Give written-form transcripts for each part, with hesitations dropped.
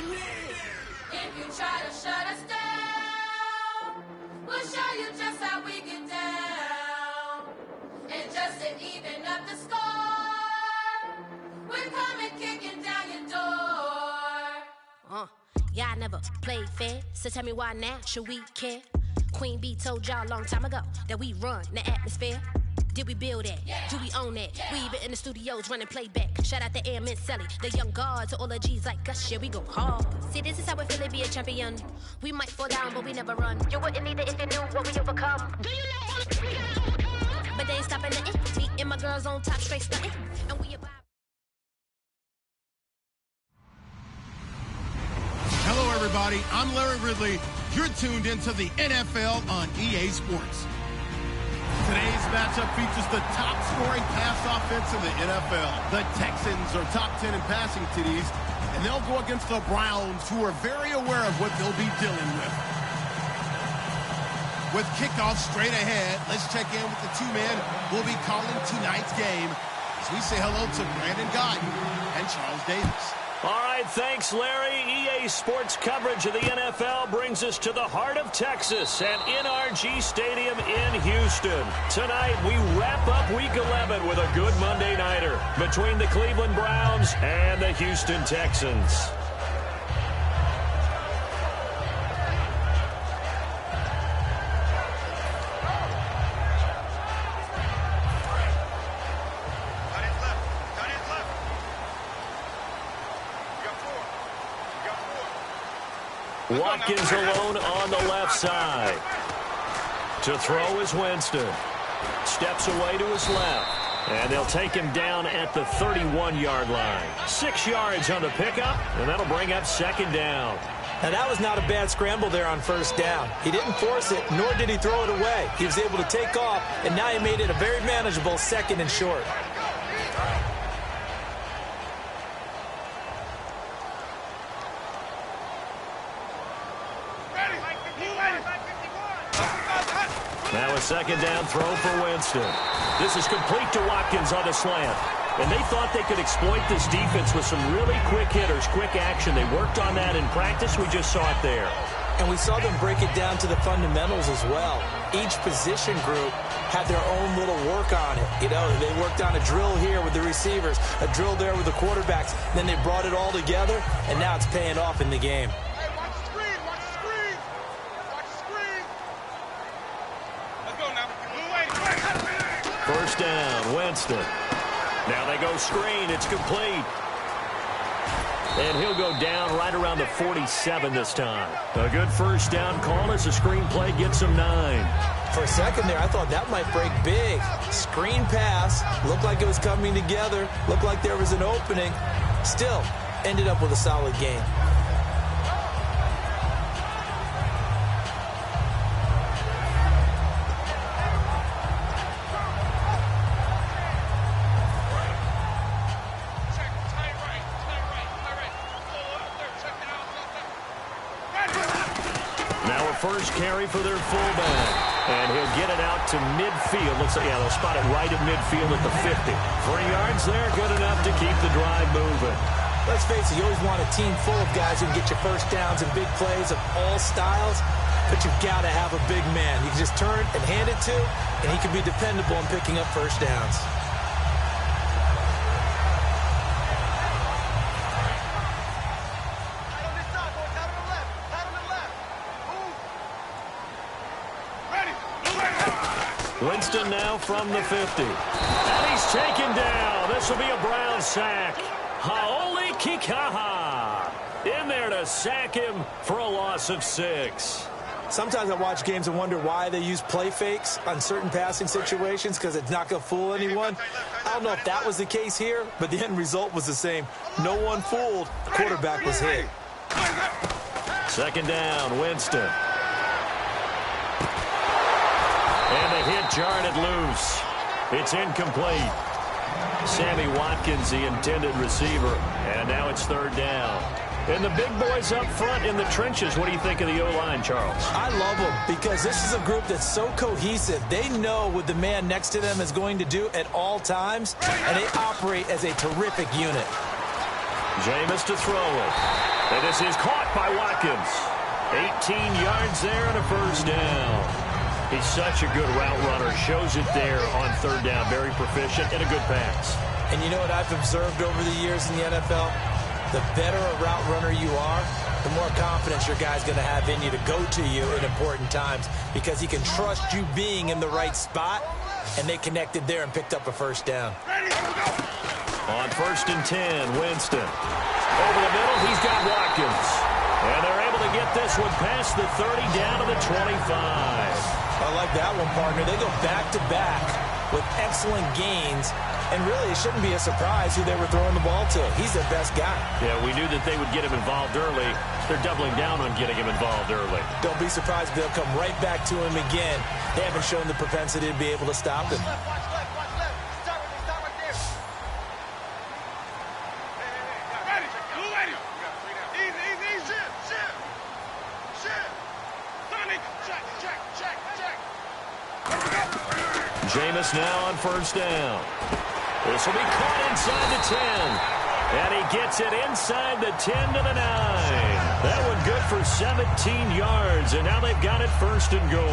If you try to shut us down, we'll show you just how we get down. And just to even up the score, we're coming kicking down your door. Y'all never played fair, so tell me why now should we care? Queen Bee told y'all a long time ago that we run the atmosphere. Did we build that? Yeah. Do we own that? Yeah. We even in the studios running playback. Shout out to Airman Sally, the young guard, to all the G's like us. Yeah, we go hard. See, this is how we feel to be a champion. We might fall down, but we never run. You wouldn't need it if you knew what we overcome. Do you know all we gotta overcome? But they ain't stopping nothing. Me and my girls on top, straight stunting. And we about. Hello, everybody. I'm Larry Ridley. You're tuned into the NFL on EA Sports. Today's matchup features the top-scoring pass offense in the NFL. The Texans are top 10 in passing TDs, and they'll go against the Browns, who are very aware of what they'll be dealing with. With kickoff straight ahead, let's check in with the two men who will be calling tonight's game as we say hello to Brandon Guyton and Charles Davis. All right, thanks, Larry. EA Sports coverage of the NFL brings us to the heart of Texas at NRG Stadium in Houston. Tonight, we wrap up Week 11 with a good Monday nighter between the Cleveland Browns and the Houston Texans. Watkins alone on the left side. To throw is Winston. Steps away to his left. And they'll take him down at the 31-yard line. 6 yards on the pickup, and that'll bring up second down. Now, that was not a bad scramble there on first down. He didn't force it, nor did he throw it away. He was able to take off, and now he made it a very manageable second and short. Now a second down throw for Winston. This is complete to Watkins on the slant. And they thought they could exploit this defense with some really quick hitters, quick action. They worked on that in practice. We just saw it there. And we saw them break it down to the fundamentals as well. Each position group had their own little work on it. You know, they worked on a drill here with the receivers, a drill there with the quarterbacks. Then they brought it all together, and now it's paying off in the game. First down, Winston. Now they go screen. It's complete. And he'll go down right around the 47 this time. A good first down call as the screen play gets him 9. For a second there, I thought that might break big. Screen pass. Looked like it was coming together. Looked like there was an opening. Still, ended up with a solid game. First carry for their fullback. And he'll get it out to midfield. Looks like, yeah, they'll spot it right at midfield at the 50. 3 yards there, good enough to keep the drive moving. Let's face it, you always want a team full of guys who can get you first downs and big plays of all styles, but you've got to have a big man. You can just turn and hand it to, and he can be dependable in picking up first downs. Winston now from the 50. And he's taken down. This will be a Brown sack. Haoli Kikaha in there to sack him for a loss of 6. Sometimes I watch games and wonder why they use play fakes on certain passing situations because it's not going to fool anyone. I don't know if that was the case here, but the end result was the same. No one fooled. The quarterback was hit. Second down, Winston. And the hit jarred it loose. It's incomplete. Sammy Watkins, the intended receiver. And now it's third down. And the big boys up front in the trenches. What do you think of the O-line, Charles? I love them because this is a group that's so cohesive. They know what the man next to them is going to do at all times, and they operate as a terrific unit. Jameis to throw it. And this is caught by Watkins. 18 yards there and a first down. He's such a good route runner. Shows it there on third down. Very proficient and a good pass. And you know what I've observed over the years in the NFL? The better a route runner you are, the more confidence your guy's going to have in you to go to you in important times because he can trust you being in the right spot, and they connected there and picked up a first down. On 1st and 10, Winston. Over the middle, he's got Watkins. And they're able to get this one past the 30 down to the 25. I like that one, partner. They go back-to-back with excellent gains, and really it shouldn't be a surprise who they were throwing the ball to. He's their best guy. Yeah, we knew that they would get him involved early. They're doubling down on getting him involved early. Don't be surprised if they'll come right back to him again. They haven't shown the propensity to be able to stop him. Jameis now on 1st down. This will be caught inside the 10. And he gets it inside the 10 to the 9. That one good for 17 yards. And now they've got it 1st and goal.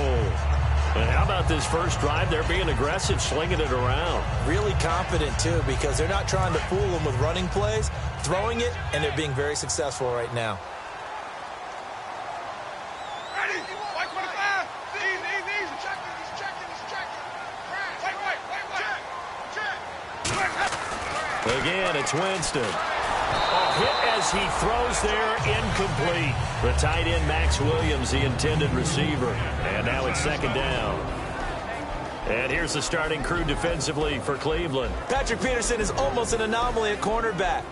And how about this first drive? They're being aggressive, slinging it around. Really confident, too, because they're not trying to fool them with running plays, throwing it, and they're being very successful right now. Again, it's Winston. A hit as he throws there, incomplete. The tight end, Max Williams, the intended receiver. And now it's 2nd down. And here's the starting crew defensively for Cleveland. Patrick Peterson is almost an anomaly at cornerback.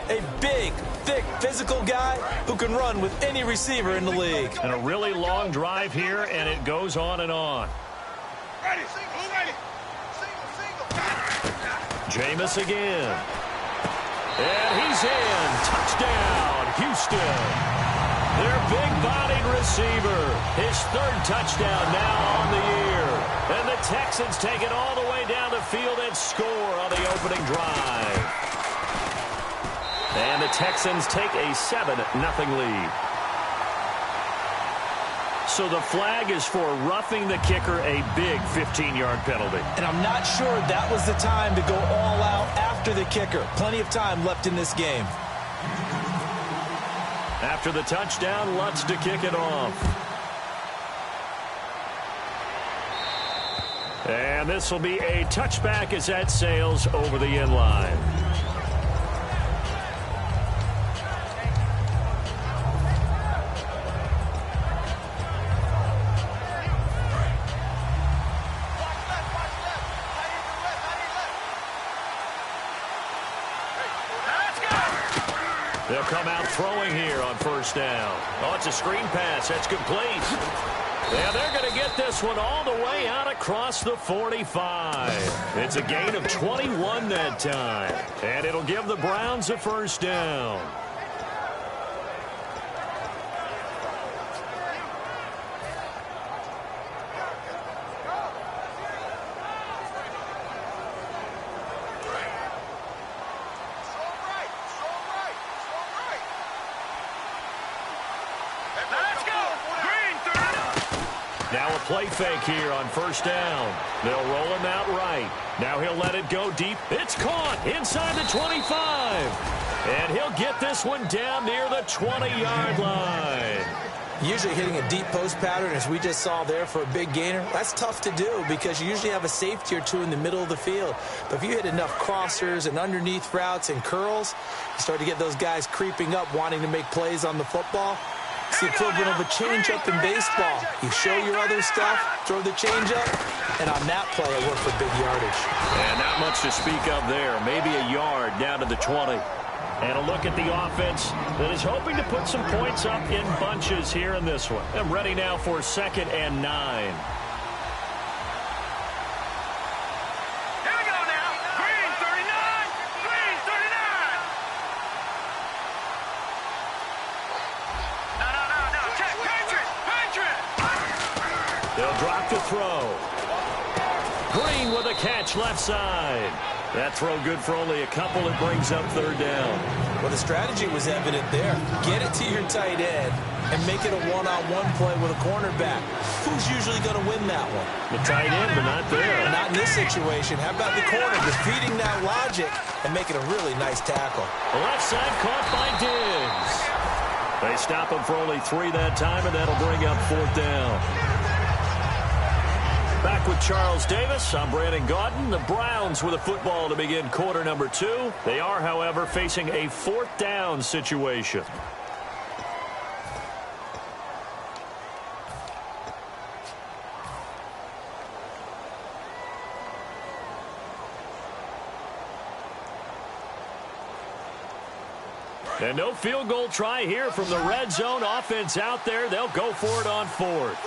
A big, thick, physical guy who can run with any receiver in the league. And a really long drive here, and it goes on and on. Jameis again. And he's in. Touchdown, Houston. Their big-bodied receiver. His 3rd touchdown now on the year. And the Texans take it all the way down the field and score on the opening drive. And the Texans take a 7-0 lead. So the flag is for roughing the kicker, a big 15-yard penalty. And I'm not sure that was the time to go all out after the kicker. Plenty of time left in this game. After the touchdown, Lutz to kick it off. And this will be a touchback as that sails over the end line. They'll come out throwing here on 1st down. Oh, it's a screen pass. That's complete. And they're going to get this one all the way out across the 45. It's a gain of 21 that time. And it'll give the Browns a 1st down. Now a play fake here on 1st down. They'll roll him out right. Now he'll let it go deep. It's caught inside the 25. And he'll get this one down near the 20-yard line. Usually hitting a deep post pattern, as we just saw there for a big gainer, that's tough to do because you usually have a safety or two in the middle of the field. But if you hit enough crossers and underneath routes and curls, you start to get those guys creeping up, wanting to make plays on the football. It's the equivalent of a changeup in baseball. You show your other stuff, throw the changeup, and on that play, it worked for big yardage. And not much to speak of there. Maybe a yard down to the 20. And a look at the offense that is hoping to put some points up in bunches here in this one. And ready now for 2nd and 9. They'll drop to throw. Green with a catch left side. That throw good for only a couple. It brings up third down. Well, the strategy was evident there. Get it to your tight end and make it a one-on-one play with a cornerback. Who's usually going to win that one? The tight end, but not there. Not in this situation. How about the corner defeating that logic and making a really nice tackle? The left side caught by Diggs. They stop him for only 3 that time, and that'll bring up fourth down. Back with Charles Davis, I'm Brandon Gaudin. The Browns with a football to begin quarter number 2. They are, however, facing a fourth down situation. And no field goal try here from the red zone offense out there. They'll go for it on fourth.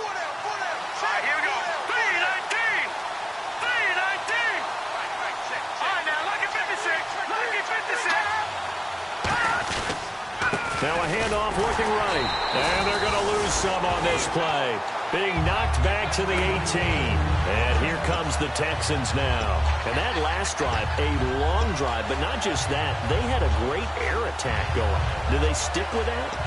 Now a handoff looking right. And they're going to lose some on this play. Being knocked back to the 18. And here comes the Texans now. And that last drive, a long drive, but not just that. They had a great air attack going. Do they stick with that?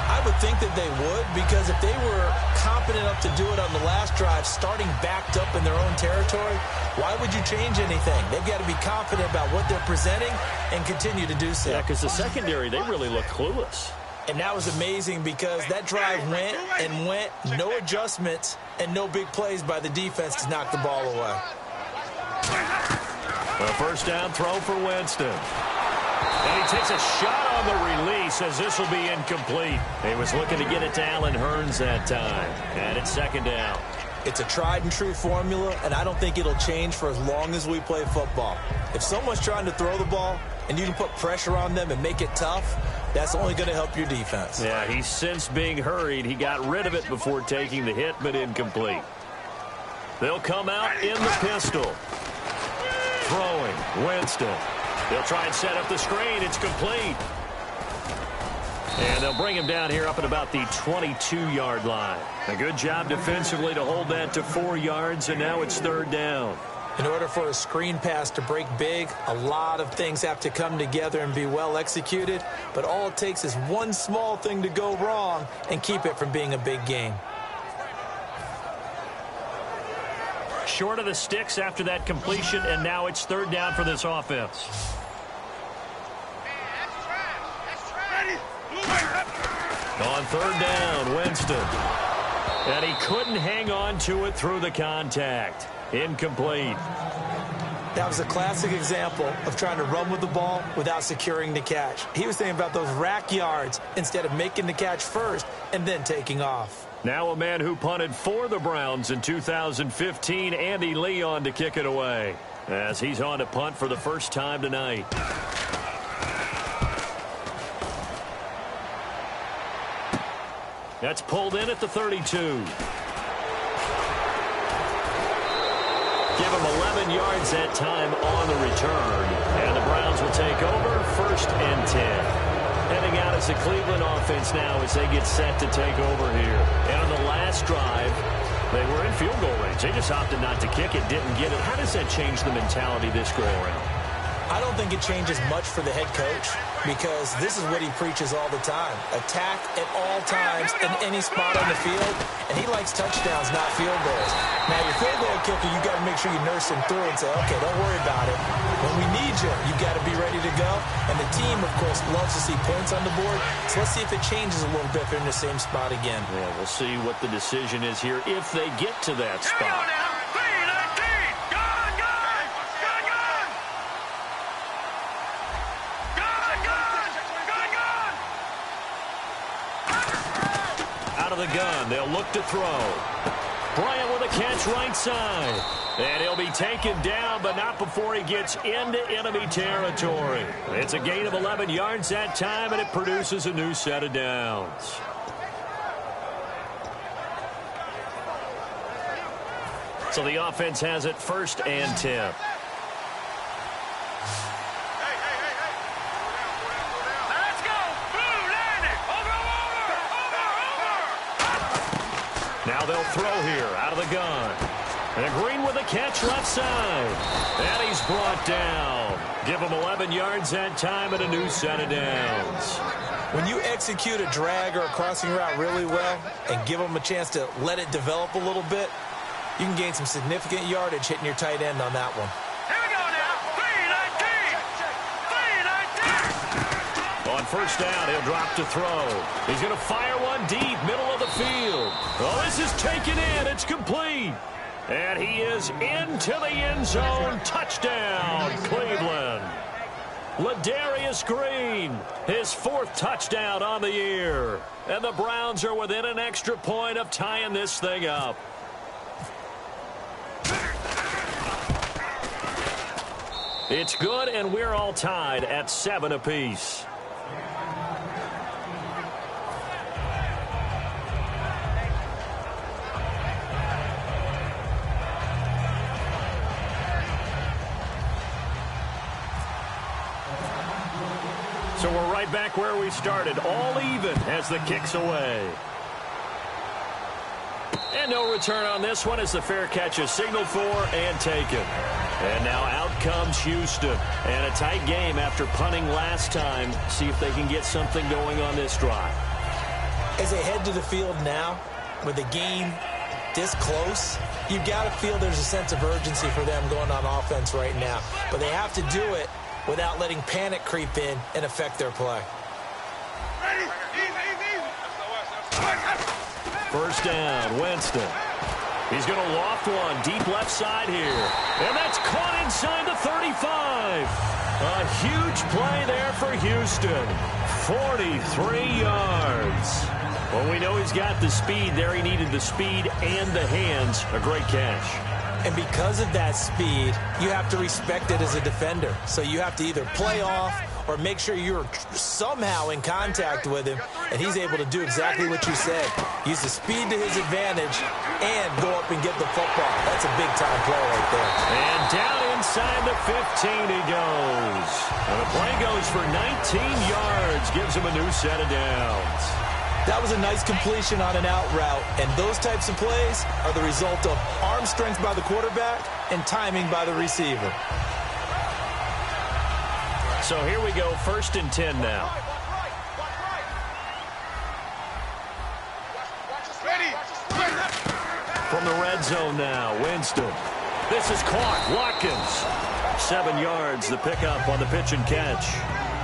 I would think that they would, because if they were competent enough to do it on the last drive, starting backed up in their own territory, why would you change anything? They've got to be confident about what they're presenting and continue to do so. Yeah, because the secondary, they really look clueless. And that was amazing because that drive went and went, no adjustments and no big plays by the defense to knock the ball away. A first down throw for Winston. And he takes a shot on the release as this will be incomplete. He was looking to get it to Allen Hurns that time. And it's second down. It's a tried and true formula, and I don't think it'll change for as long as we play football. If someone's trying to throw the ball and you can put pressure on them and make it tough, that's only going to help your defense. Yeah, he's since being hurried. He got rid of it before taking the hit, but incomplete. They'll come out in the pistol. Throwing, Winston. They'll try and set up the screen. It's complete. And they'll bring him down here up at about the 22-yard line. A good job defensively to hold that to 4 yards, and now it's third down. In order for a screen pass to break big, a lot of things have to come together and be well executed, but all it takes is one small thing to go wrong and keep it from being a big game. Short of the sticks after that completion, and now it's third down for this offense. On third down, Winston. And he couldn't hang on to it through the contact. Incomplete. That was a classic example of trying to run with the ball without securing the catch. He was thinking about those rack yards instead of making the catch first and then taking off. Now a man who punted for the Browns in 2015, Andy Leon, to kick it away, as he's on to punt for the first time tonight. That's pulled in at the 32. Give him 11 yards that time on the return. And the Browns will take over, first and 10. Heading out as the Cleveland offense now as they get set to take over here. And on the last drive, they were in field goal range. They just opted not to kick it, didn't get it. How does that change the mentality this go around? I don't think it changes much for the head coach, because this is what he preaches all the time. Attack at all times in any spot on the field, and he likes touchdowns, not field goals. Now, your field goal kicker, you got to make sure you nurse him through and say, okay, don't worry about it. When we need you, you got to be ready to go. And the team, of course, loves to see points on the board. So let's see if it changes a little bit if they're in the same spot again. Yeah, we'll see what the decision is here if they get to that spot. Out of the gun, they'll look to throw. Bryant with a catch right side. And he'll be taken down, but not before he gets into enemy territory. It's a gain of 11 yards that time, and it produces a new set of downs. So the offense has it first and 10. Now they'll throw here out of the gun. And Green with a catch left side. And he's brought down. Give him 11 yards that time and a new set of downs. When you execute a drag or a crossing route really well and give them a chance to let it develop a little bit, you can gain some significant yardage hitting your tight end on that one. Here we go now. 3-19. On first down, he'll drop to throw. He's going to fire one deep, middle of the field. Oh, this is taken in. It's complete. And he is into the end zone. Touchdown, Cleveland. Ladarius Green, his 4th touchdown on the year. And the Browns are within an extra point of tying this thing up. It's good, and we're all tied at 7 apiece. So we're right back where we started, all even as the kick's away. And no return on this one as the fair catch is signaled for and taken. And now out comes Houston. And a tight game after punting last time. See if they can get something going on this drive. As they head to the field now, with the game this close, you've got to feel there's a sense of urgency for them going on offense right now. But they have to do it without letting panic creep in and affect their play. First down, Winston. He's going to loft one deep left side here. And that's caught inside the 35. A huge play there for Houston. 43 yards. Well, we know he's got the speed there. He needed the speed and the hands. A great catch. And because of that speed, you have to respect it as a defender. So you have to either play off or make sure you're somehow in contact with him, and he's able to do exactly what you said. Use the speed to his advantage and go up and get the football. That's a big-time play right there. And down inside the 15 he goes. And the play goes for 19 yards, gives him a new set of downs. That was a nice completion on an out route, and those types of plays are the result of arm strength by the quarterback and timing by the receiver. So here we go, 1st and 10 now. From the red zone now, Winston. This is caught. Watkins. 7 yards, the pickup on the pitch and catch.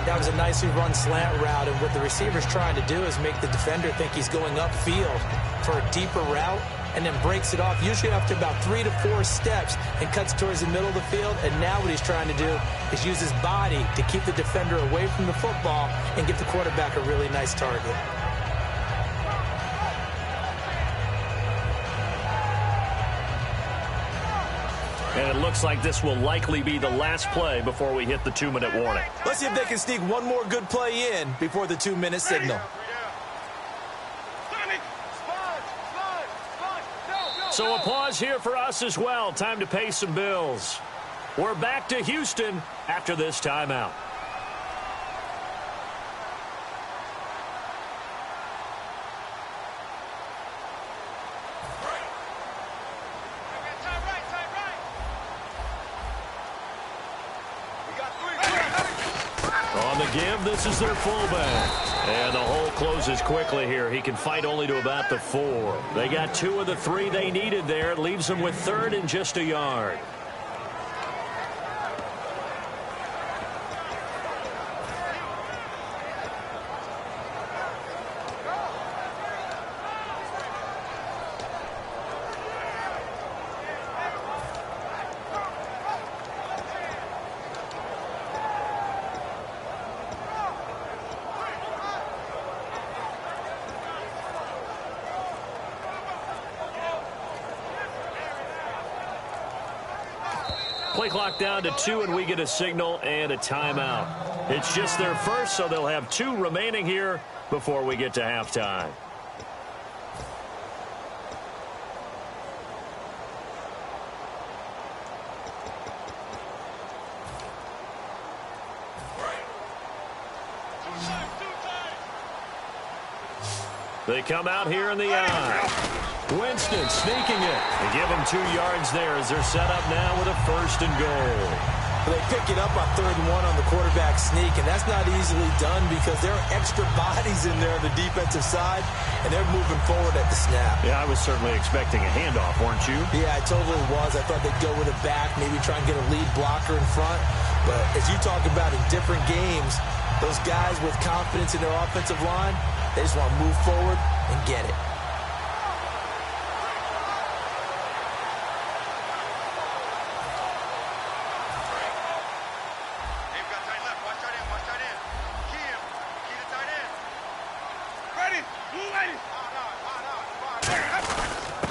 That was a nicely run slant route, and what the receiver's trying to do is make the defender think he's going upfield for a deeper route, and then breaks it off, usually after about 3 to 4 steps, and cuts towards the middle of the field. And now what he's trying to do is use his body to keep the defender away from the football and give the quarterback a really nice target. And it looks like this will likely be the last play before we hit the 2-minute warning. Let's see if they can sneak one more good play in before the 2-minute signal. So a pause here for us as well. Time to pay some bills. We're back to Houston after this timeout. On the give, this is their fullback. And the hole closes quickly here. He can fight only to about the 4. They got 2 of the 3 they needed there. It leaves them with 3rd and just a yard. Play clock down to 2, and we get a signal and a timeout. It's just their first, so they'll have 2 remaining here before we get to halftime. They come out here in the eye. Winston sneaking it. They give him 2 yards there as they're set up now with a 1st and goal. They pick it up on 3rd and 1 on the quarterback sneak, and that's not easily done because there are extra bodies in there on the defensive side, and they're moving forward at the snap. Yeah, I was certainly expecting a handoff, weren't you? Yeah, I totally was. I thought they'd go with it back, maybe try and get a lead blocker in front. But as you talk about in different games, those guys with confidence in their offensive line, they just want to move forward and get it.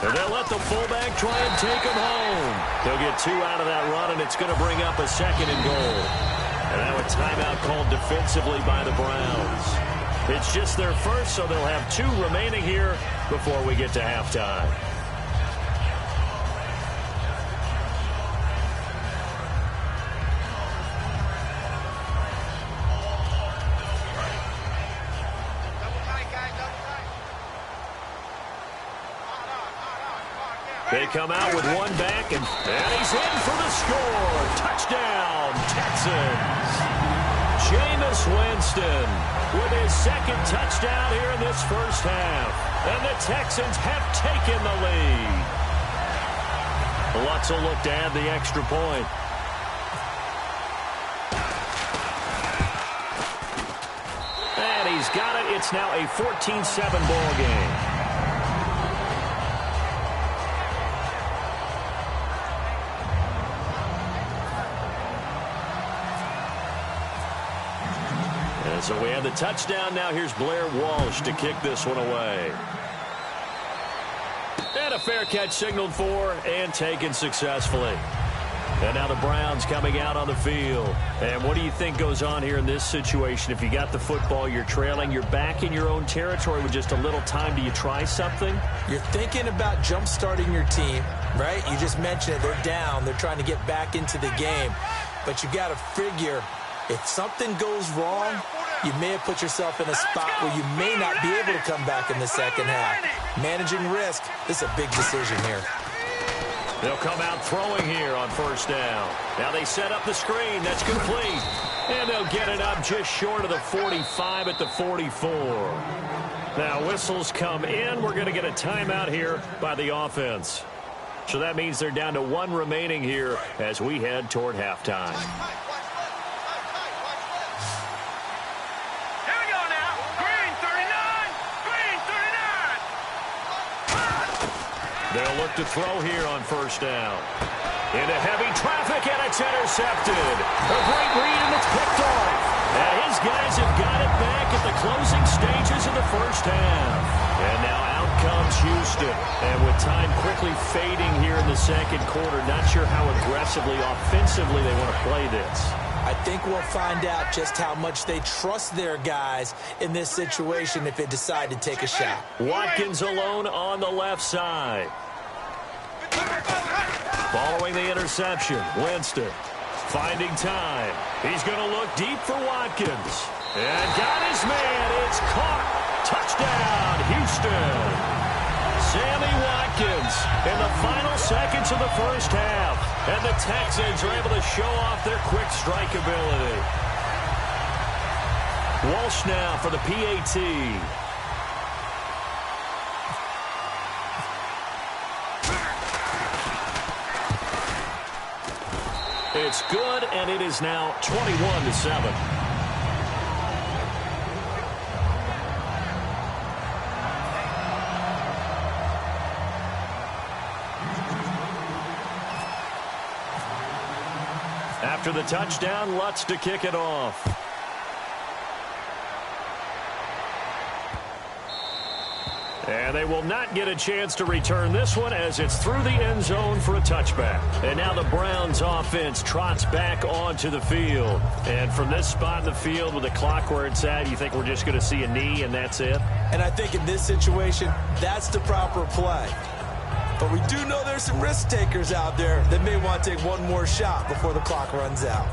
And they'll let the fullback try and take him home. They'll get 2 out of that run, and it's going to bring up a 2nd and goal. And now a timeout called defensively by the Browns. It's just their first, so they'll have 2 remaining here before we get to halftime. They come out with 1 back, and he's in for the score. Touchdown, Texans. Jameis Winston with his 2nd touchdown here in this first half. And the Texans have taken the lead. Lutz will look to add the extra point. And he's got it. It's now a 14-7 ball game. So we have the touchdown. Now here's Blair Walsh to kick this one away. And a fair catch signaled for and taken successfully. And now the Browns coming out on the field. And what do you think goes on here in this situation? If you got the football, you're trailing, you're back in your own territory with just a little time. Do you try something? You're thinking about jump-starting your team, right? You just mentioned it. They're down. They're trying to get back into the game. But you got to figure if something goes wrong, you may have put yourself in a spot where you may not be able to come back in the second half. Managing risk, this is a big decision here. They'll come out throwing here on 1st down. Now they set up the screen. That's complete. And they'll get it up just short of the 45 at the 44. Now whistles come in. We're going to get a timeout here by the offense. So that means they're down to 1 remaining here as we head toward halftime. They'll look to throw here on 1st down. Into heavy traffic, and it's intercepted. A great read, and it's picked off. And his guys have got it back at the closing stages of the first half. And now out comes Houston. And with time quickly fading here in the second quarter, not sure how aggressively, offensively they want to play this. I think we'll find out just how much they trust their guys in this situation if they decide to take a shot. Watkins alone on the left side. Following the interception, Winston finding time. He's going to look deep for Watkins. And got his man. It's caught. Touchdown, Houston. Sammy Watkins in the final seconds of the first half. And the Texans are able to show off their quick strike ability. Walsh now for the PAT. It's good, and it is now 21-7. After the touchdown, Lutz to kick it off. And they will not get a chance to return this one as it's through the end zone for a touchback. And now the Browns offense trots back onto the field. And from this spot in the field with the clock where it's at, you think we're just going to see a knee and that's it? And I think in this situation, that's the proper play. But we do know there's some risk takers out there that may want to take one more shot before the clock runs out.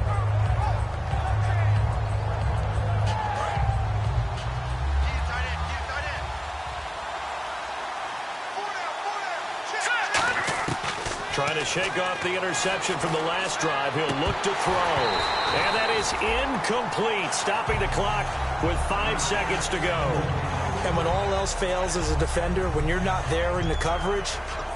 Trying to shake off the interception from the last drive. He'll look to throw. And that is incomplete, stopping the clock with 5 seconds to go. And when all else fails as a defender, when you're not there in the coverage,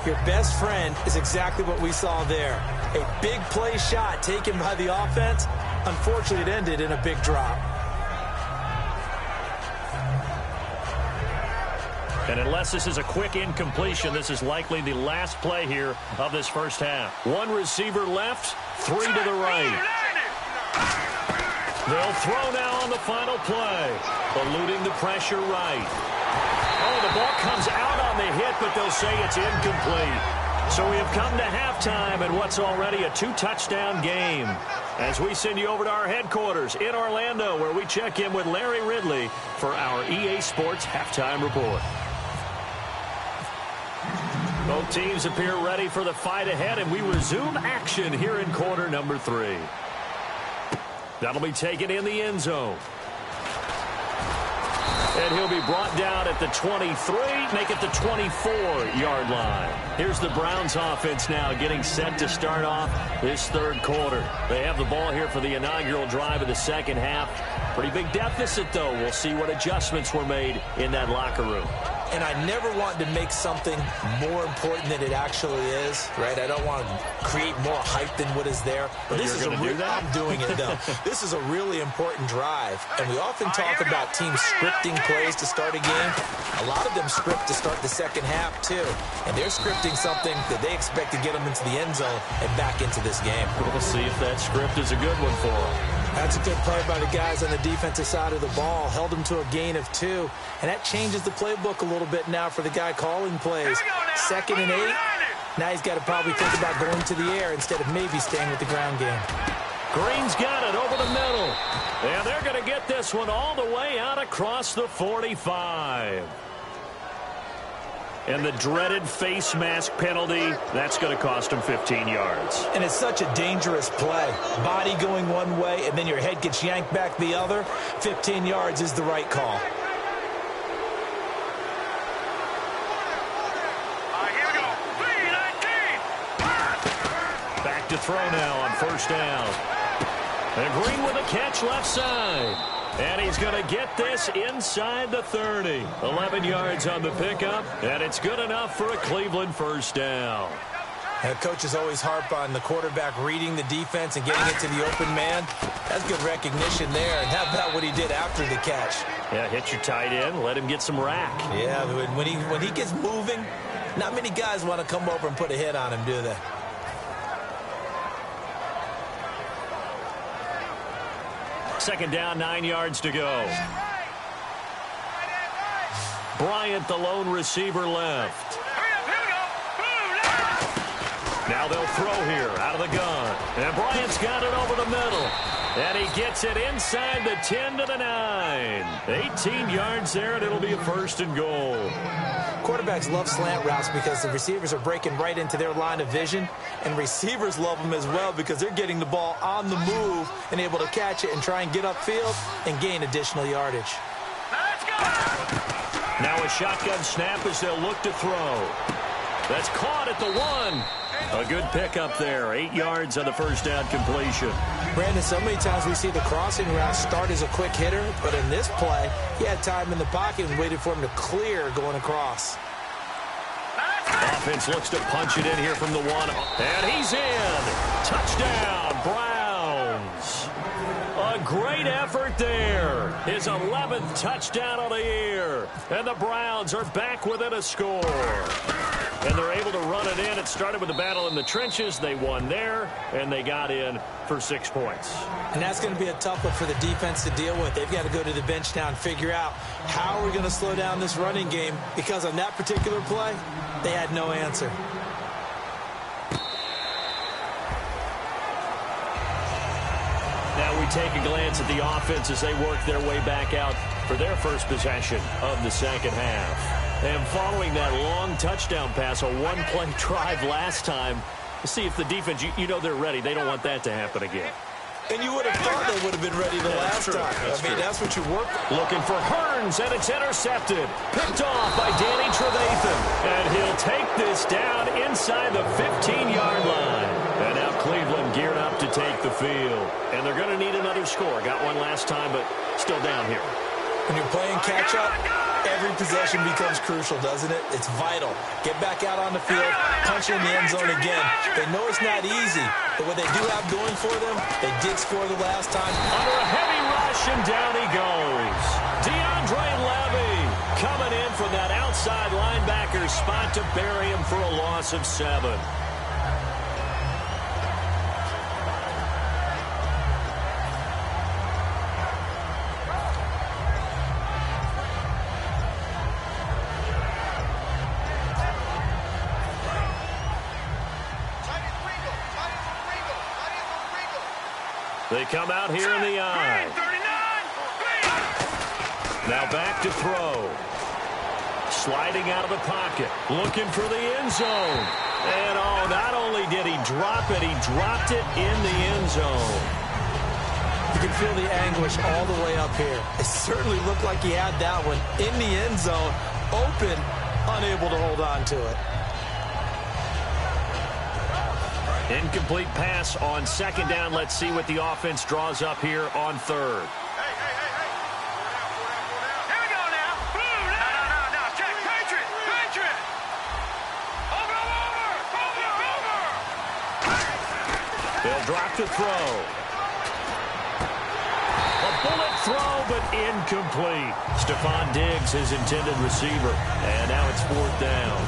your best friend is exactly what we saw there. A big play shot taken by the offense. Unfortunately, it ended in a big drop. And unless this is a quick incompletion, this is likely the last play here of this first half. One receiver left, 3 to the right. They'll throw now on the final play. Eluding the pressure right. Oh, the ball comes out on the hit, but they'll say it's incomplete. So we have come to halftime in what's already a 2-touchdown game. As we send you over to our headquarters in Orlando, where we check in with Larry Ridley for our EA Sports Halftime Report. Both teams appear ready for the fight ahead, and we resume action here in quarter number 3. That'll be taken in the end zone. And he'll be brought down at the 23, make it the 24-yard line. Here's the Browns offense now getting set to start off this third quarter. They have the ball here for the inaugural drive of the second half. Pretty big deficit, though. We'll see what adjustments were made in that locker room. And I never want to make something more important than it actually is, right? I don't want to create more hype than what is there. But this is I'm doing it, though. This is a really important drive. And we often talk about teams scripting plays to start a game. A lot of them script to start the second half, too. And they're scripting something that they expect to get them into the end zone and back into this game. We'll see if that script is a good one for them. That's a good play by the guys on the defensive side of the ball. Held them to a gain of 2. And that changes the playbook a little bit now for the guy calling plays. 2nd and 8. Now he's got to probably think about going to the air instead of maybe staying with the ground game. Green's got it over the middle. And they're going to get this one all the way out across the 45. And the dreaded face mask penalty, that's going to cost him 15 yards. And it's such a dangerous play. Body going one way, and then your head gets yanked back the other. 15 yards is the right call. Here we go. 3-19. Back to throw now on first down. And Green with a catch left side. And he's going to get this inside the 30. 11 yards on the pickup, and it's good enough for a Cleveland first down. And coaches always harp on the quarterback reading the defense and getting it to the open man. That's good recognition there. And how about what he did after the catch? Yeah, hit your tight end, let him get some rack. Yeah, when he gets moving, not many guys want to come over and put a hit on him, do they? Second down, 9 yards to go. Bryant, the lone receiver, left. Now they'll throw here out of the gun. And Bryant's got it over the middle. And he gets it inside the 10 to the 9. 18 yards there, and it'll be a first and goal. Quarterbacks love slant routes because the receivers are breaking right into their line of vision. And receivers love them as well because they're getting the ball on the move and able to catch it and try and get upfield and gain additional yardage. Let's go. Now a shotgun snap as they'll look to throw. That's caught at the 1. A good pickup there. 8 yards on the first down completion. Brandon, so many times we see the crossing route start as a quick hitter, but in this play, he had time in the pocket and waited for him to clear going across. Offense looks to punch it in here from the 1. And he's in. Touchdown, Browns. A great effort there. His 11th touchdown of the year. And the Browns are back within a score. And they're able to run it in. It started with the battle in the trenches. They won there, and they got in for 6 points. And that's going to be a tough one for the defense to deal with. They've got to go to the bench now and figure out how we're going to slow down this running game, because on that particular play, they had no answer. Now we take a glance at the offense as they work their way back out for their first possession of the second half. And following that long touchdown pass, a one-play drive last time, see if the defense, you know they're ready. They don't want that to happen again. And you would have thought they would have been ready the last time. I mean, that's what you work for. Looking for Hearns, and it's intercepted. Picked off by Danny Trevathan. And he'll take this down inside the 15-yard line. And now Cleveland geared up to take the field. And they're going to need another score. Got one last time, but still down here. When you're playing catch-up, every possession becomes crucial, doesn't it? It's vital. Get back out on the field, punch in the end zone again. They know it's not easy, but what they do have going for them, they did score the last time. Under a heavy rush, and down he goes. DeAndre Levy coming in from that outside linebacker spot to bury him for a loss of 7. They come out here in the eye. Now back to throw. Sliding out of the pocket. Looking for the end zone. And, oh, not only did he drop it, he dropped it in the end zone. You can feel the anguish all the way up here. It certainly looked like he had that one in the end zone, open, unable to hold on to it. Incomplete pass on second down. Let's see what the offense draws up here on third. Hey. Here we go now. No. Check. Patriot. Over. They'll drop the throw. A bullet throw, but incomplete. Stephon Diggs, his intended receiver. And now it's fourth down.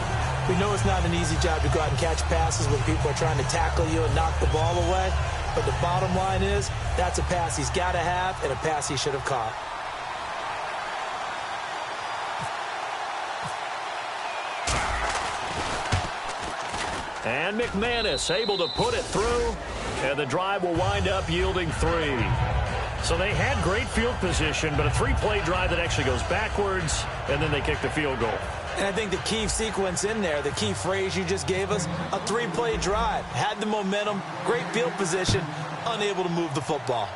We know it's not an easy job to go out and catch passes when people are trying to tackle you and knock the ball away. But the bottom line is, that's a pass he's got to have and a pass he should have caught. And McManus able to put it through. And the drive will wind up yielding 3. So they had great field position, but a 3-play drive that actually goes backwards, and then they kick the field goal. And I think the key sequence in there, the key phrase you just gave us, a 3-play drive. Had the momentum, great field position, unable to move the football.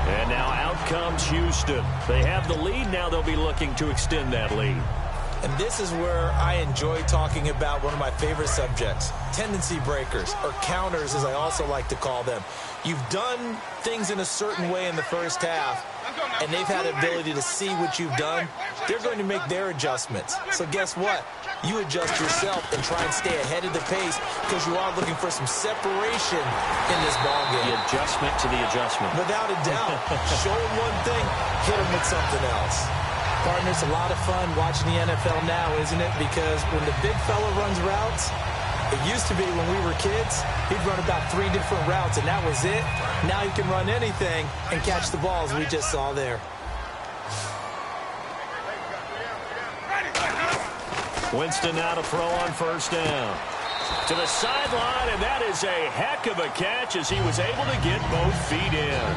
And now out comes Houston. They have the lead. Now they'll be looking to extend that lead. And this is where I enjoy talking about one of my favorite subjects, tendency breakers, or counters as I also like to call them. You've done things in a certain way in the first half, and they've had the ability to see what you've done. They're going to make their adjustments. So guess what? You adjust yourself and try and stay ahead of the pace because you are looking for some separation in this ballgame. The adjustment to the adjustment. Without a doubt. Show them one thing, hit them with something else. Partner, it's a lot of fun watching the NFL now, isn't it? Because when the big fella runs routes, it used to be when we were kids, he'd run about 3 different routes, and that was it. Now he can run anything and catch the balls we just saw there. Winston now to throw on first down. To the sideline, and that is a heck of a catch as he was able to get both feet in.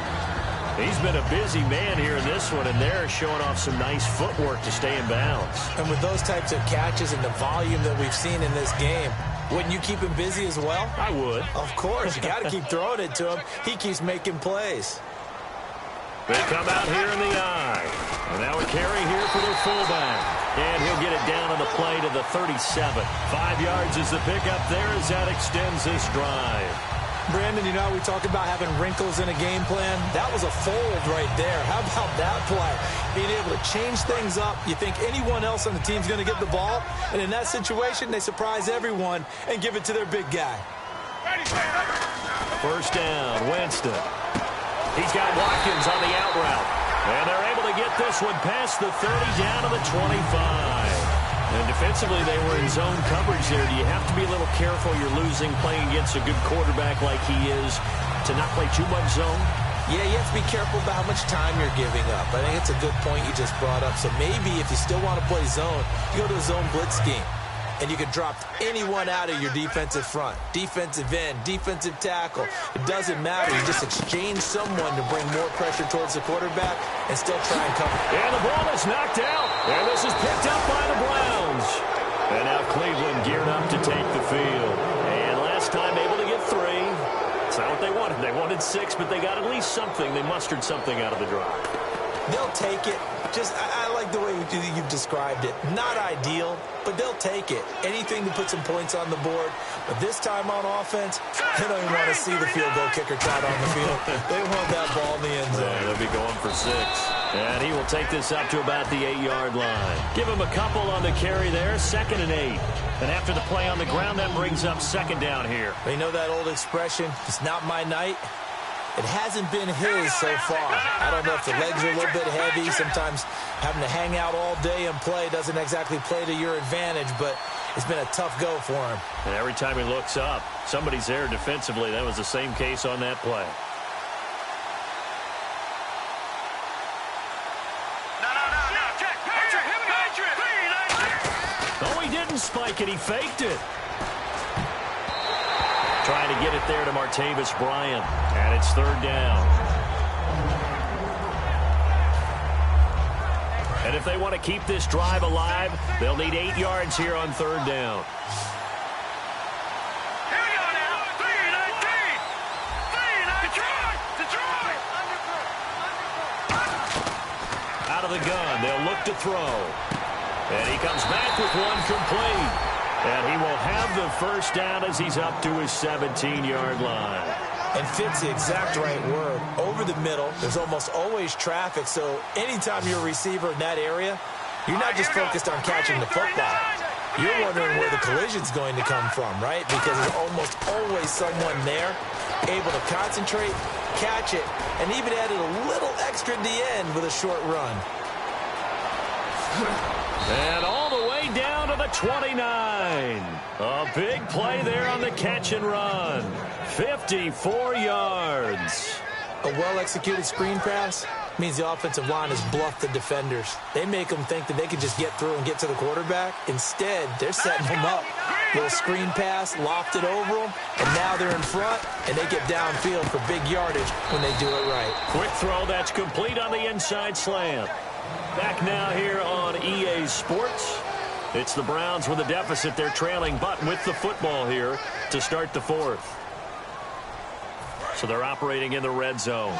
He's been a busy man here in this one, and they're showing off some nice footwork to stay in bounds. And with those types of catches and the volume that we've seen in this game, wouldn't you keep him busy as well? I would. Of course. You got to keep throwing it to him. He keeps making plays. They come out here in the eye. And now a carry here for their fullback. And he'll get it down on the play to the 37. 5 yards is the pickup there as that extends this drive. Brandon, you know how we talk about having wrinkles in a game plan? That was a fold right there. How about that play? Being able to change things up. You think anyone else on the team's going to get the ball? And in that situation, they surprise everyone and give it to their big guy. First down, Winston. He's got Watkins on the out route. And they're able to get this one past the 30 down to the 25. And defensively, they were in zone coverage there. Do you have to be a little careful? You're losing playing against a good quarterback like he is to not play too much zone? Yeah, you have to be careful about how much time you're giving up. I think it's a good point you just brought up. So maybe if you still want to play zone, you go to a zone blitz scheme. And you can drop anyone out of your defensive front. Defensive end, defensive tackle. It doesn't matter. You just exchange someone to bring more pressure towards the quarterback and still try and cover. And the ball is knocked out. And this is picked up by the Browns. And now Cleveland geared up to take the field. not what they wanted. They wanted 6, but they got at least something. They mustered something out of the drive. They'll take it. I like the way you've described it. Not ideal, but they'll take it. Anything to put some points on the board. But this time on offense, they don't even want to see the field goal kicker trot on the field. They want that ball in the end zone. Yeah, they'll be going for 6. And he will take this up to about the 8-yard line. Give him a couple on the carry there, 2nd and 8. And after the play on the ground, that brings up 2nd down here. They know that old expression, it's not my night. It hasn't been his so far. I don't know if the legs are a little bit heavy. Sometimes having to hang out all day and play doesn't exactly play to your advantage, but it's been a tough go for him. And every time he looks up, somebody's there defensively. That was the same case on that play. Oh, he didn't spike it. He faked it. Trying to get it there to Martavis Bryant. And it's 3rd down. And if they want to keep this drive alive, they'll need 8 yards here on 3rd down. Here we go now. 3-19. Detroit. Out of the gun. They'll look to throw. And he comes back with one complete. And he will have the 1st down as he's up to his 17-yard line. And fits the exact right word. Over the middle, there's almost always traffic, so anytime you're a receiver in that area, you're not just focused on catching the football. You're wondering where the collision's going to come from, right? Because there's almost always someone there able to concentrate, catch it, and even added a little extra at the end with a short run. And all the way down to the 29. A big play there on the catch and run. 54 yards. A well-executed screen pass means the offensive line has bluffed the defenders. They make them think that they can just get through and get to the quarterback. Instead, they're setting them up. Little screen pass, lofted over them, and now they're in front, and they get downfield for big yardage when they do it right. Quick throw, that's complete on the inside slant. Back now here on EA Sports. It's the Browns with a deficit. They're trailing, but with the football here to start the 4th. So they're operating in the red zone.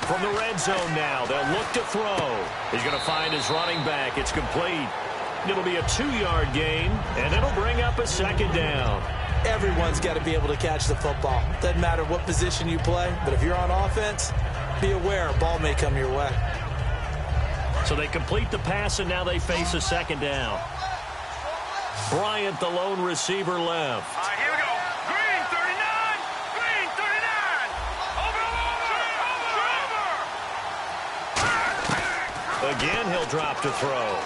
From the red zone now, they'll look to throw. He's going to find his running back. It's complete. It'll be a 2-yard gain, and it'll bring up a 2nd down. Everyone's got to be able to catch the football. Doesn't matter what position you play, but if you're on offense, be aware a ball may come your way. So they complete the pass, and now they face a 2nd down. Bryant, the lone receiver, left. All right, here we go. Green 39. Green 39. Over. Again, he'll drop to throw.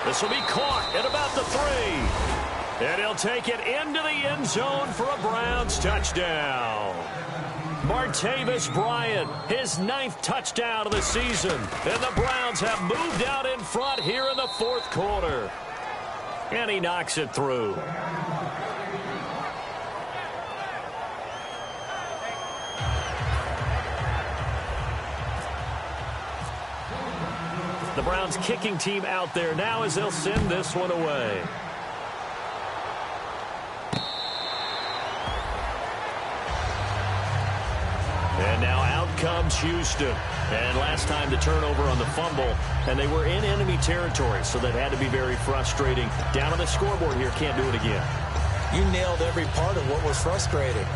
This will be caught at about the 3. And he'll take it into the end zone for a Browns touchdown. Martavis Bryant, his 9th touchdown of the season. And the Browns have moved out in front here in the 4th quarter. And he knocks it through. The Browns kicking team out there now as they'll send this one away. And now out comes Houston. And last time the turnover on the fumble, and they were in enemy territory, so that had to be very frustrating. Down on the scoreboard here, can't do it again. You nailed every part of what was frustrating.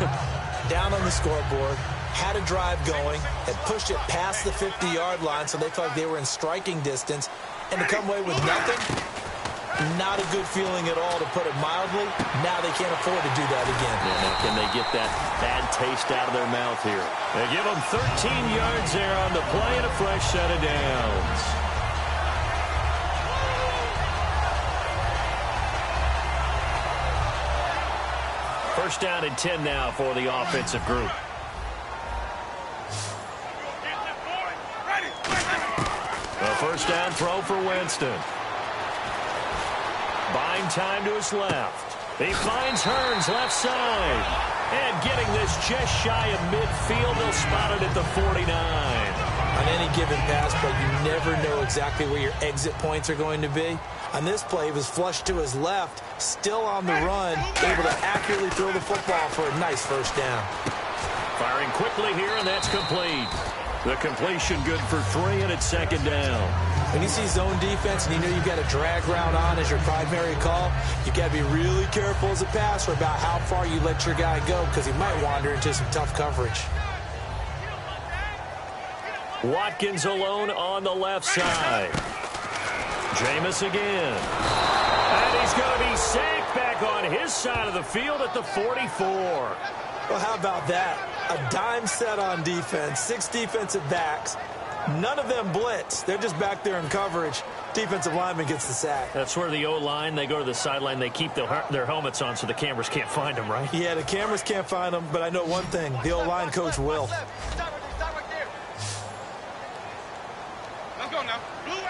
Down on the scoreboard, had a drive going, had pushed it past the 50-yard line, so they felt like they were in striking distance, and to come away with nothing, not a good feeling at all, to put it mildly. Now they can't afford to do that again. Yeah, now can they get that bad taste out of their mouth here? They give them 13 yards there on the play and a fresh set of downs. First down and 10 now for the offensive group. A first down throw for Winston. Buying time to his left. He finds Hearns left side. And getting this just shy of midfield, they'll spot it at the 49. given pass play, you never know exactly where your exit points are going to be. On this play, he was flushed to his left, still on the run, able to accurately throw the football for a nice first down. Firing quickly here, and that's complete. The completion good for 3, and it's second down. When you see zone defense and you know you've got a drag route on as your primary call, you've got to be really careful as a passer about how far you let your guy go because he might wander into some tough coverage. Watkins alone on the left side. Jameis again. And he's going to be sacked back on his side of the field at the 44. Well, how about that? A dime set on defense, 6 defensive backs. None of them blitz. They're just back there in coverage. Defensive lineman gets the sack. That's where the O-line, they go to the sideline, they keep their helmets on so the cameras can't find them, right? Yeah, the cameras can't find them, but I know one thing. The O-line coach will.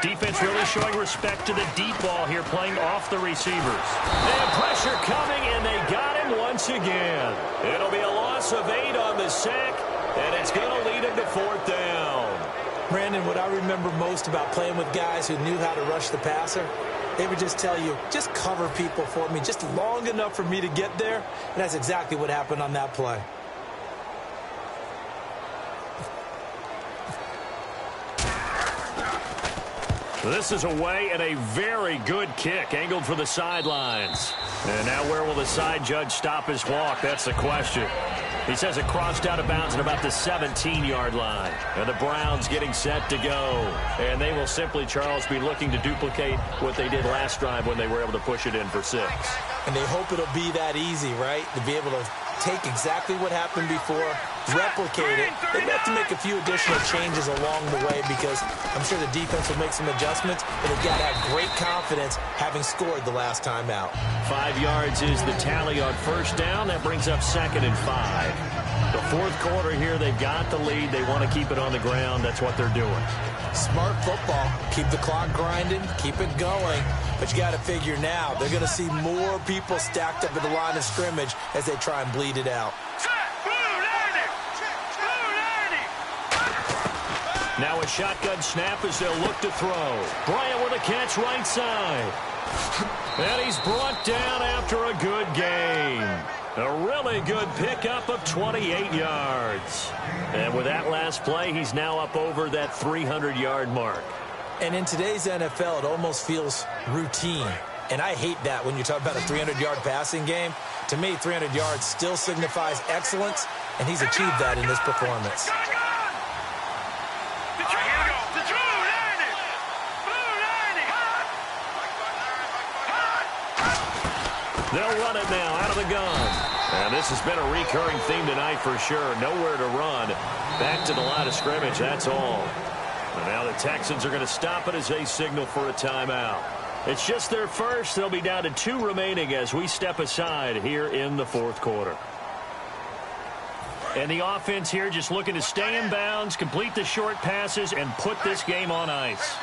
Defense really showing respect to the deep ball here, playing off the receivers. And pressure coming, and they got him once again. It'll be a loss of 8 on the sack, and it's going to lead him to 4th down. Brandon, what I remember most about playing with guys who knew how to rush the passer, they would just tell you, just cover people for me, just long enough for me to get there. And that's exactly what happened on that play. This is away and a very good kick, angled for the sidelines. And now where will the side judge stop his walk? That's the question. He says it crossed out of bounds at about the 17-yard line. And the Browns getting set to go. And they will simply, Charles, be looking to duplicate what they did last drive when they were able to push it in for 6. And they hope it'll be that easy, right? To be able to take exactly what happened before, replicate it. They have to make a few additional changes along the way because I'm sure the defense will make some adjustments, but they've got to have great confidence having scored the last time out. 5 yards is the tally on first down. That brings up 2nd and 5. The 4th quarter here, they've got the lead. They want to keep it on the ground. That's what they're doing. Smart football. Keep the clock grinding. Keep it going. But you got to figure now, they're going to see more people stacked up at the line of scrimmage as they try and bleed it out. Now a shotgun snap as they'll look to throw. Bryant with a catch right side. And he's brought down after a good game. A really good pickup of 28 yards. And with that last play, he's now up over that 300-yard mark. And in today's NFL, it almost feels routine. And I hate that when you talk about a 300-yard passing game. To me, 300 yards still signifies excellence, and he's achieved that in this performance. They'll run it now out of the gun. And this has been a recurring theme tonight for sure. Nowhere to run. Back to the line of scrimmage, that's all. And now the Texans are going to stop it as they signal for a timeout. It's just their first. They'll be down to 2 remaining as we step aside here in the 4th quarter. And the offense here just looking to stay in bounds, complete the short passes, and put this game on ice.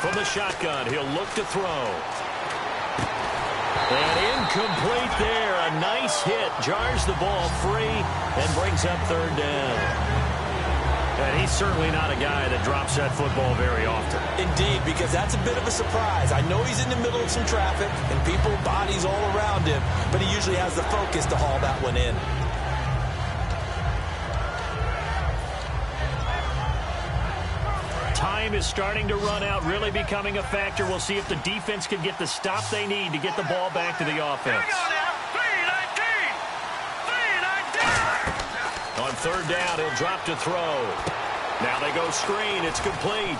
From the shotgun, he'll look to throw. And incomplete there. A nice hit. Jars the ball free and brings up 3rd down. And he's certainly not a guy that drops that football very often. Indeed, because that's a bit of a surprise. I know he's in the middle of some traffic and people, bodies all around him, but he usually has the focus to haul that one in. Time is starting to run out, really becoming a factor. We'll see if the defense can get the stop they need to get the ball back to the offense. On 3rd down, he'll drop to throw. Now they go screen. It's complete.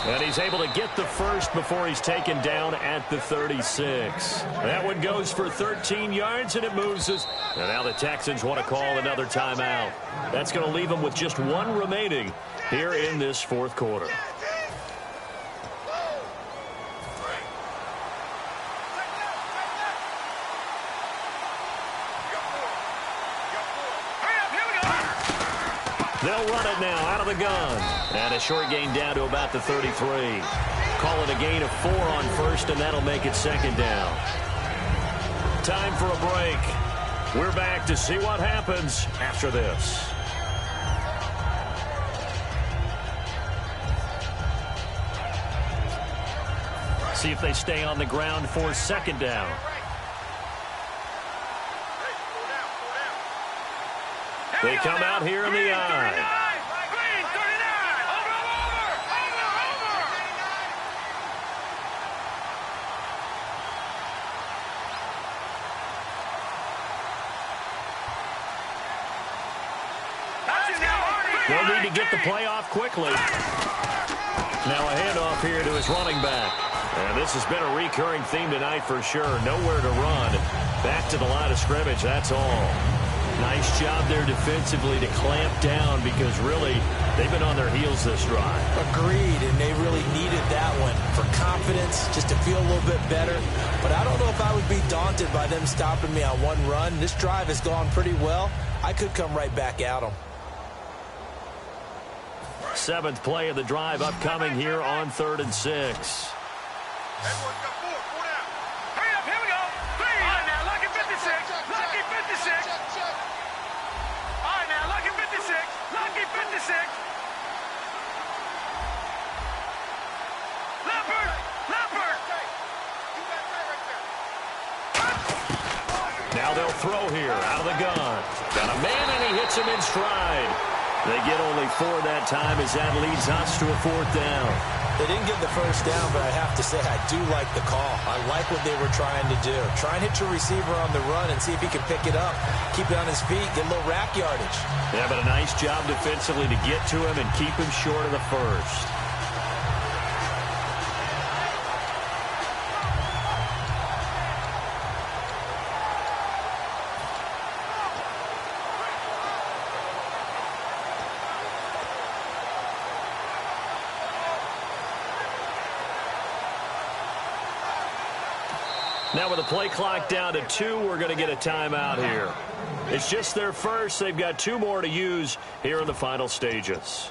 And he's able to get the first before he's taken down at the 36. That one goes for 13 yards, and it moves us. And now the Texans want to call another timeout. That's going to leave them with just 1 remaining here in this 4th quarter. They'll run it now out of the gun. And a short gain down to about the 33. Call it a gain of 4 on first, and that'll make it 2nd down. time for a break. We're back to see what happens after this. See if they stay on the ground for second down. They come out here in the eye. They'll need to get the play off quickly. Now a handoff here to his running back. And this has been a recurring theme tonight for sure. Nowhere to run. Back to the line of scrimmage, that's all. Nice job there defensively to clamp down because really they've been on their heels this drive. Agreed, and they really needed that one for confidence, just to feel a little bit better. But I don't know if I would be daunted by them stopping me on one run. This drive has gone pretty well. I could come right back at them. Seventh play of the drive upcoming here on 3rd and 6. Everyone's got four down. Hurry up, here we go. Three. All right, now, lucky 56. Lucky 56. All right, now, lucky 56. Lucky 56. Leopard. Leopard. Now they'll throw here out of the gun. Got a man, and he hits him in stride. They get only 4 that time as that leads us to a 4th down. They didn't get the first down, but I have to say I do like the call. I like what they were trying to do. Try and hit your receiver on the run and see if he can pick it up. Keep it on his feet, get a little rack yardage. Yeah, but a nice job defensively to get to him and keep him short of the first. Now with the play clock down to 2, we're going to get a timeout here. It's just their first. They've got 2 more to use here in the final stages.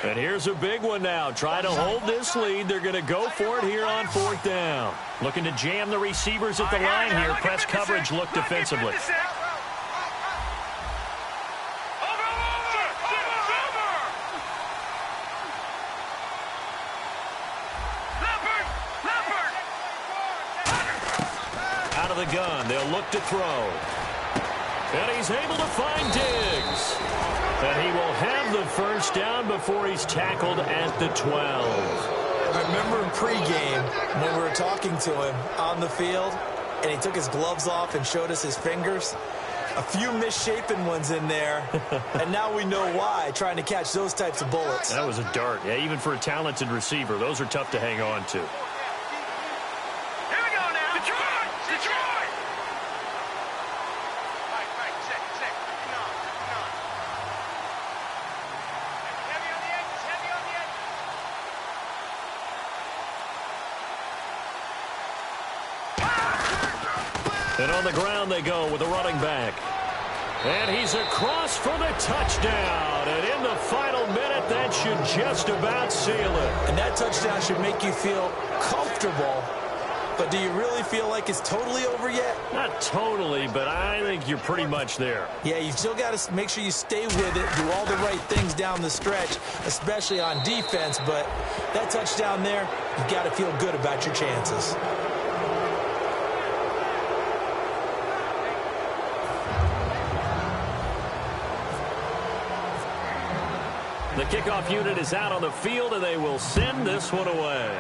And here's a big one now. Try to hold this lead. They're going to go for it here on 4th down. Looking to jam the receivers at the line here. Press coverage look defensively. Out of the gun. They'll look to throw. And he's able to find Diggs. And he will have the first down before he's tackled at the 12. I remember in pregame when we were talking to him on the field, and he took his gloves off and showed us his fingers. A few misshapen ones in there, and now we know why, trying to catch those types of bullets. That was a dart. Yeah, even for a talented receiver, those are tough to hang on to. Here we go now. Detroit! Detroit! Right, check. Heavy on the edges, heavy on the edges. And on the ground they go with the running back. And he's across for the touchdown. And in the final minute, that should just about seal it. And that touchdown should make you feel comfortable. But do you really feel like it's totally over yet? Not totally, but I think you're pretty much there. Yeah, you've still got to make sure you stay with it, do all the right things down the stretch, especially on defense. But that touchdown there, you've got to feel good about your chances. The kickoff unit is out on the field, and they will send this one away.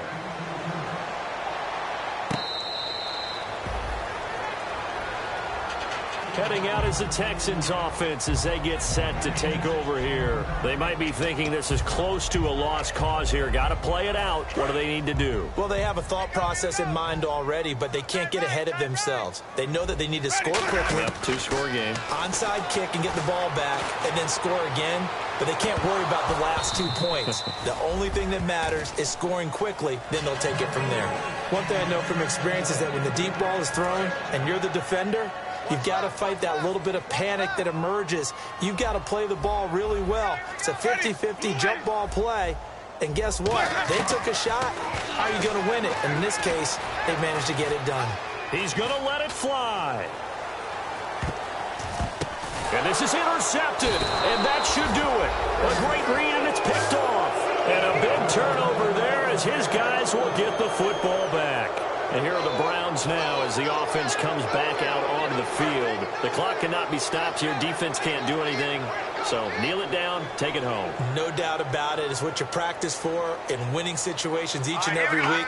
Heading out is the Texans offense as they get set to take over here. They might be thinking this is close to a lost cause here. Got to play it out. What do they need to do? Well, they have a thought process in mind already, but they can't get ahead of themselves. They know that they need to score quickly. Yep, two-score game. Onside kick and get the ball back and then score again, but they can't worry about the last 2 points. The only thing that matters is scoring quickly, then they'll take it from there. One thing I know from experience is that when the deep ball is thrown and you're the defender, you've got to fight that little bit of panic that emerges. You've got to play the ball really well. It's a 50-50 jump ball play. And guess what? They took a shot. How are you going to win it? And in this case, they managed to get it done. He's going to let it fly. And this is intercepted. And that should do it. A great read, and it's picked off. And a big turnover there as his guys will get the football back. And here are the Browns now as the offense comes back out onto the field. The clock cannot be stopped here. Defense can't do anything. So kneel it down, take it home. No doubt about it. It's what you practice for in winning situations each and every week.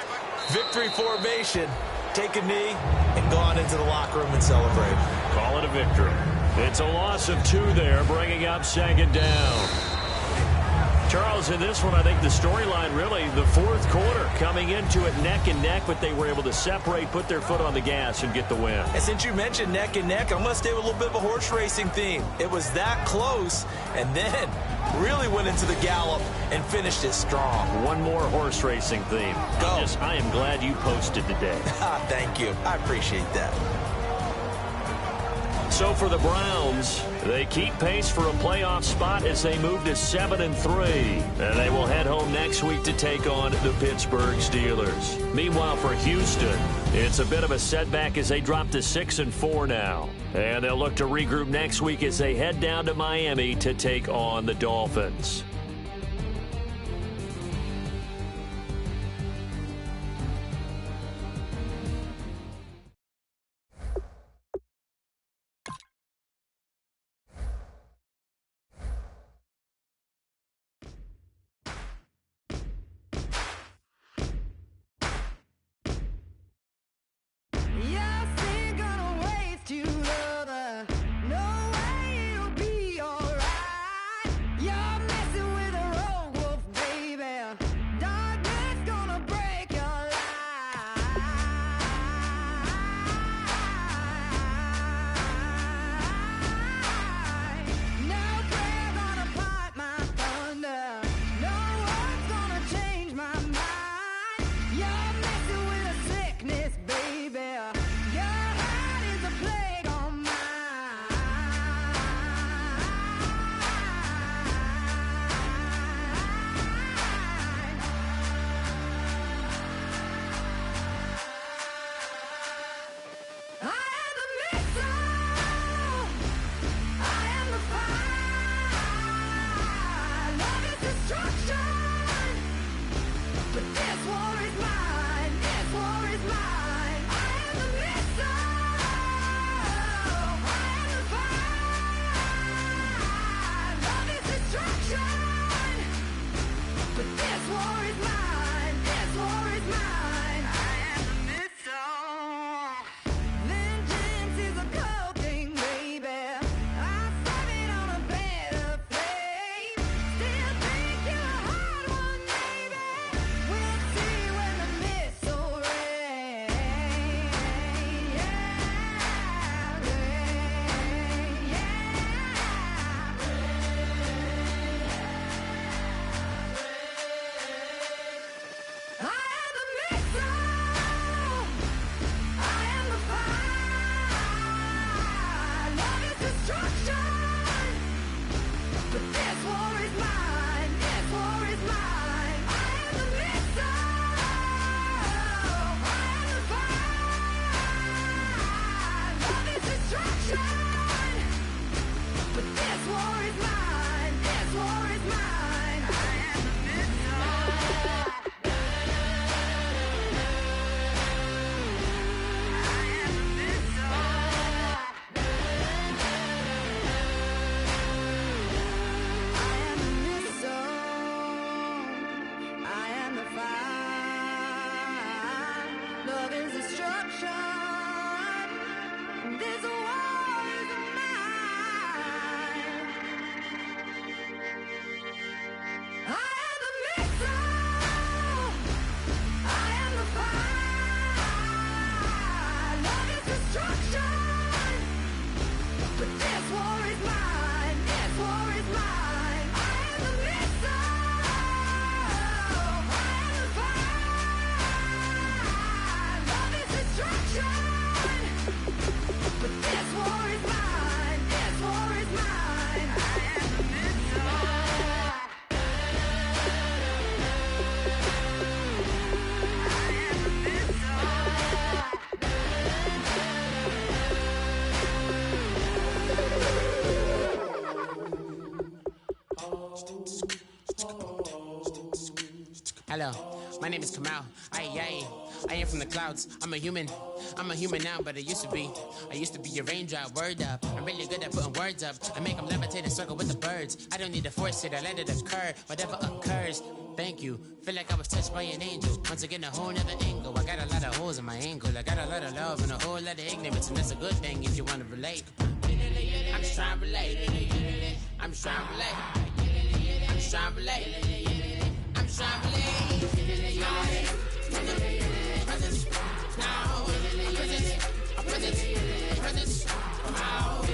Victory formation. Take a knee and go on into the locker room and celebrate. Call it a victory. It's a loss of 2 there, bringing up second down. Charles, in this one, I think the storyline really, the fourth quarter, coming into it neck and neck, but they were able to separate, put their foot on the gas, and get the win. And since you mentioned neck and neck, I'm going to stay with a little bit of a horse racing theme. It was that close, and then really went into the gallop and finished it strong. One more horse racing theme. Go. I am glad you posted today. Thank you. I appreciate that. So for the Browns, they keep pace for a playoff spot as they move to 7-3. And they will head home next week to take on the Pittsburgh Steelers. Meanwhile, for Houston, it's a bit of a setback as they drop to 6-4 now. And they'll look to regroup next week as they head down to Miami to take on the Dolphins. You're messing Hello, my name is Kamal. I am from the clouds. I'm a human now, but I used to be a raindrop. Word up, I'm really good at putting words up. I make them levitate and circle with the birds. I don't need to force it, I let it occur. Whatever occurs, thank you. Feel like I was touched by an angel. Once again, a whole nother angle. I got a lot of holes in my angle. I got a lot of love and a whole lot of ignorance, and that's a good thing if you want to relate. I'm just trying to relate. I'm just trying to relate. I'm just trying to relate. I'm just trying to relate. Presence now. Presence. Come out.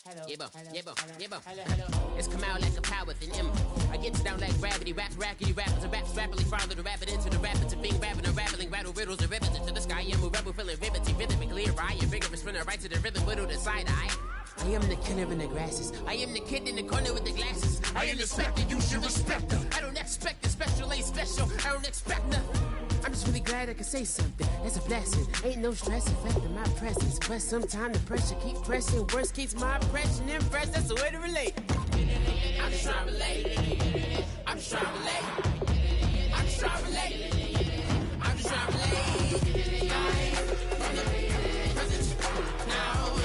Hello. It's come out like a power with an M. I get down like gravity, rackety rappers, and raps rapidly follow the rapid into the rapids of being rapping and rattling, rattle riddles and rivets into the sky. I'm a rebel, feeling riveting, rhythmically clear. I am vigorous, spinner right to the rhythm, widow to side eye. I am the killer in the grasses. I am the kid in the corner with the glasses. I am the spectre, you should respect her. I don't expect the special, ain't special. I don't expect nothing. I'm just really glad I can say something. That's a blessing. Ain't no stress affecting my presence. But sometimes the pressure keep pressing. Worst keeps my impression impressed. That's the way to relate. I'm just trying to relate. I'm just trying to relate. I'm just trying to relate. I'm just trying to relate. Presence now.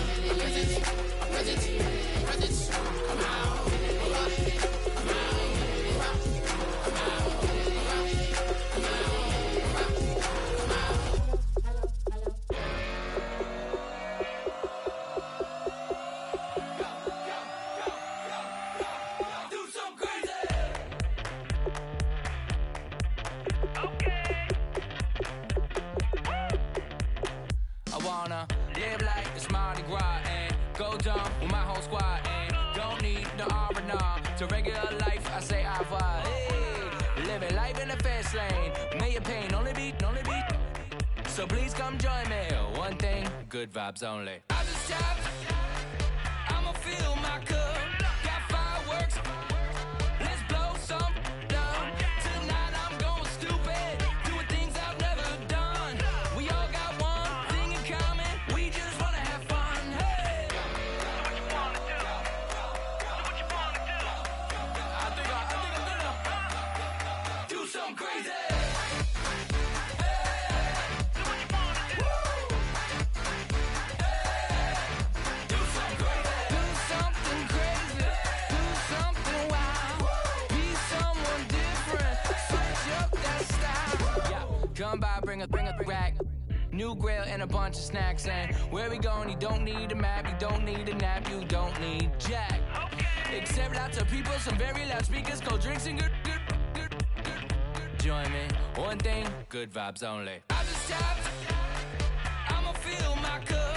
Presence. Come out. Live like it's Mardi Gras and go dumb with my whole squad and don't need no R&R. To regular life, I say au revoir. Hey, living life in the fast lane. May your pain only be. So please come join me. One thing, good vibes only. I just tapped. I'ma fill my cup. Got fireworks. Let's blow some down. Tonight I'm going stupid. Doing things I've never done. We all got one thing in common. We just wanna have fun. Hey. Do what you wanna do. Do what you wanna do. I think I'm gonna do something crazy. Come by, bring a rack. New grill and a bunch of snacks. And where we going, you don't need a map. You don't need a nap. You don't need jack. Except lots of people, some very loud speakers, cold drinks and good. Join me. One thing, good vibes only. I just tapped. I'ma fill my cup.